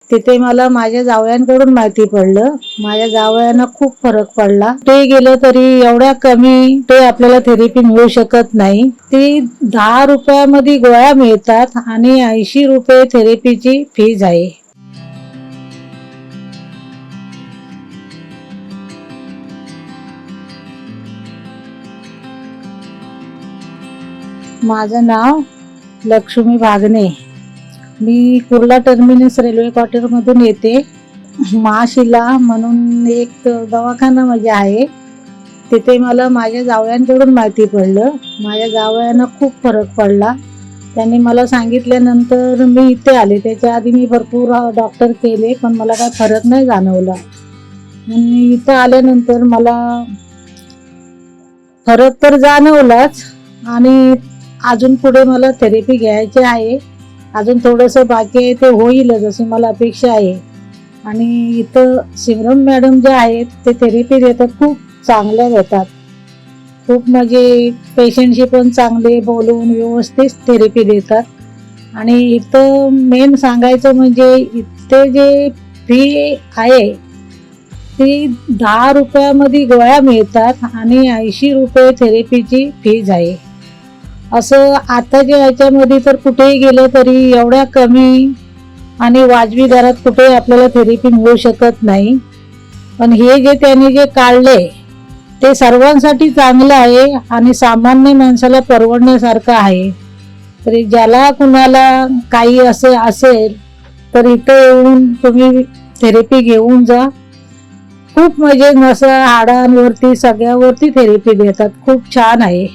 तिथे मला माझ्या जावयांकडून माहिती पडलं. माझ्या जावयांना खूप फरक पडला. ते गेलं तरी एवढ्या कमी ते आपल्याला थेरपी मिळू शकत नाही. ती 10 रुपयामध्ये गोळ्या मिळतात आणि 80 रुपये थेरपीची फीज आहे. माझं नाव लक्ष्मी भागणे. मी कुर्ला टर्मिनस रेल्वे क्वार्टरमधून येते. महाशिला म्हणून एक दवाखाना म्हणजे आहे. तिथे मला माझ्या जावयांकडून माहिती पडलं. माझ्या जावयांना खूप फरक पडला. त्यांनी मला सांगितल्यानंतर मी इथे आले. त्याच्या आधी मी भरपूर डॉक्टर केले पण मला काय फरक नाही जाणवला. मी इथं आल्यानंतर मला फरक तर जाणवलाच आणि अजून पुढे मला थेरपी घ्यायची आहे. अजून थोडंसं बाकी आहे, ते होईलच अशी मला अपेक्षा आहे. आणि इथं सिमरन मॅडम जे आहेत ते थेरपी देतात, खूप चांगल्या देतात. खूप म्हणजे पेशंटशी पण चांगले बोलून व्यवस्थित थेरपी देतात. आणि इथं मेन सांगायचं म्हणजे इथे जे फी आहे ती 10 रुपयामध्ये गोळ्या मिळतात आणि 80 रुपये थेरपीची फीज आहे. असं आताच्या याच्यामध्ये तर कुठेही गेलं तरी एवढ्या कमी आणि वाजवी दरात कुठे आपल्याला थेरपी मिळू शकत नाही. पण हे जे त्यांनी जे काढले ते सर्वांसाठी चांगलं आहे आणि सामान्य माणसाला परवडण्यासारखं आहे. तरी ज्याला कुणाला काही असे असेल तर इथं येऊन तुम्ही थेरपी घेऊन जा. खूप म्हणजे नसं हाडांवरती सगळ्यावरती थेरपी देतात. खूप छान आहे.